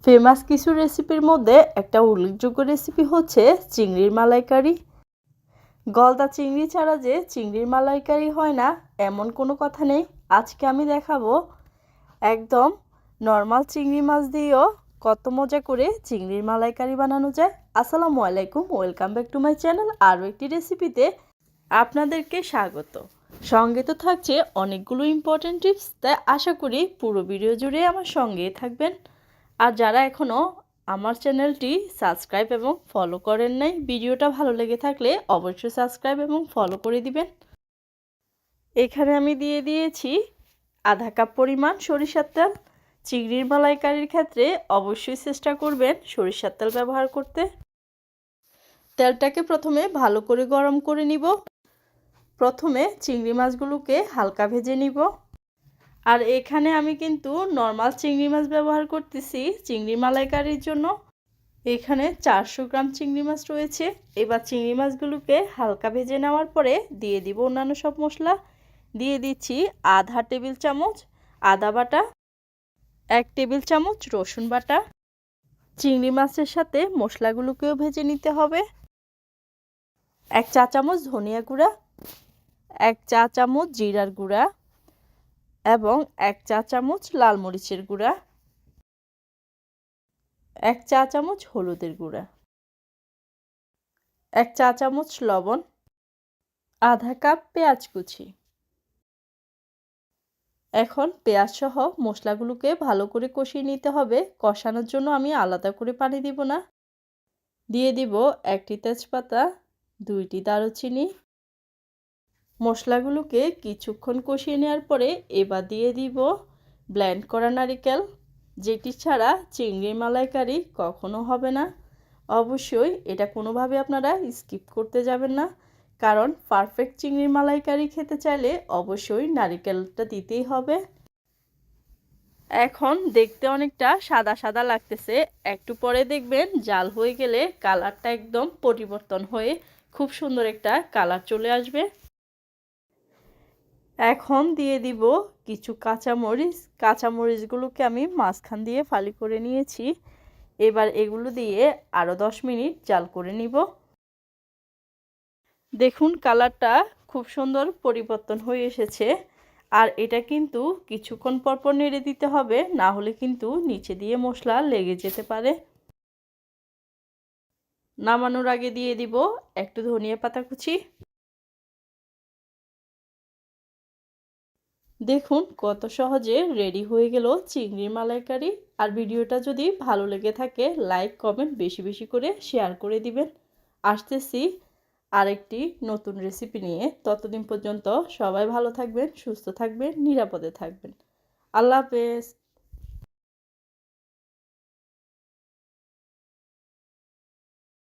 Famous কিছু রেসিপির মধ্যে একটা উল্লেখযোগ্য রেসিপি হচ্ছে চিংড়ির মালাইকারি। গলদা চিংড়ি ছাড়া যে চিংড়ির মালাইকারি হয় না এমন কোনো কথা নেই। আজকে আমি দেখাবো একদম নর্মাল চিংড়ি মাছ দিয়েও কত মজা করে চিংড়ির মালাইকারি বানানো যায়। আসসালামু আলাইকুম, welcome back to my channel. আরও একটি রেসিপিতে আপনাদেরকে স্বাগত। সঙ্গে তো থাকছে অনেকগুলো ইম্পর্টেন্ট টিপস, তাই আশা করি পুরো ভিডিও জুড়ে আমার সঙ্গেই থাকবেন। আর যারা এখনও আমার চ্যানেলটি সাবস্ক্রাইব এবং ফলো করেন নাই, ভিডিওটা ভালো লেগে থাকলে অবশ্যই সাবস্ক্রাইব এবং ফলো করে দিবেন। এখানে আমি দিয়ে দিয়েছি আধা কাপ পরিমাণ সরিষার তেল। চিংড়ির মালাইকারির ক্ষেত্রে অবশ্যই চেষ্টা করবেন সরিষার তেল ব্যবহার করতে। তেলটাকে প্রথমে ভালো করে গরম করে নিব। প্রথমে চিংড়ি মাছগুলোকে হালকা ভেজে নিব। আর এখানে আমি কিন্তু নর্মাল চিংড়ি মাছ ব্যবহার করতেছি চিংড়ি মালাইকারির জন্য। এখানে 400 গ্রাম চিংড়ি মাছ রয়েছে। এবার চিংড়ি মাছগুলোকে হালকা ভেজে নেওয়ার পরে দিয়ে দিব অন্যান্য সব মশলা। দিয়ে দিচ্ছি আধা টেবিল চামচ আদা বাটা, 1 টেবিল চামচ রসুন বাটা। চিংড়ি মাছের সাথে মশলাগুলোকেও ভেজে নিতে হবে। 1 চা চামচ ধনিয়া গুঁড়া, 1 চা চামচ জিরার গুঁড়া এবং 1 চা চামচ লাল মরিচের গুঁড়া, 1 চা চামচ হলুদের গুঁড়া, 1 চা চামচ লবণ, আধা কাপ পেঁয়াজ কুচি। এখন পেঁয়াজ সহ মশলাগুলোকে ভালো করে কষিয়ে নিতে হবে। কষানোর জন্য আমি আলাদা করে পানি দিব না। দিয়ে দিব 1টি তেজপাতা, 2টি দারুচিনি। মশলাগুলোকে কিছুক্ষণ কষিয়ে নেওয়ার পরে এবার দিয়ে দিব ব্লেন্ড করা নারিকেল, যেটি ছাড়া চিংড়ির মালাইকারি কখনো হবে না। অবশ্যই এটা কোনোভাবে আপনারা স্কিপ করতে যাবেন না, কারণ পারফেক্ট চিংড়ির মালাইকারি খেতে চাইলে অবশ্যই নারিকেলটা দিতেই হবে। এখন দেখতে অনেকটা সাদা সাদা লাগতেছে, একটু পরে দেখবেন জাল হয়ে গেলে কালারটা একদম পরিবর্তন হয়ে খুব সুন্দর একটা কালার চলে আসবে। এখন দিয়ে দিব কিছু কাঁচামরিচ। কাঁচামরিচগুলোকে আমি মাঝখান দিয়ে ফালি করে নিয়েছি। এবার এগুলো দিয়ে আরও 10 মিনিট জাল করে নিব। দেখুন কালারটা খুব সুন্দর পরিবর্তন হয়ে এসেছে। আর এটা কিন্তু কিছুক্ষণ পরপর নেড়ে দিতে হবে, না হলে কিন্তু নিচে দিয়ে মশলা লেগে যেতে পারে। নামানোর আগে দিয়ে দিব একটু ধনিয়া পাতা কুচি। দেখুন কত সহজে রেডি হয়ে গেল চিংড়ির মালাইকারি। আর ভিডিওটা যদি ভালো লেগে থাকে লাইক কমেন্ট বেশি বেশি করে শেয়ার করে দিবেন। আসতেছি আরেকটি নতুন রেসিপি নিয়ে। ততদিন পর্যন্ত সবাই ভালো থাকবেন, সুস্থ থাকবেন, নিরাপদে থাকবেন। আল্লাহ হাফেজ।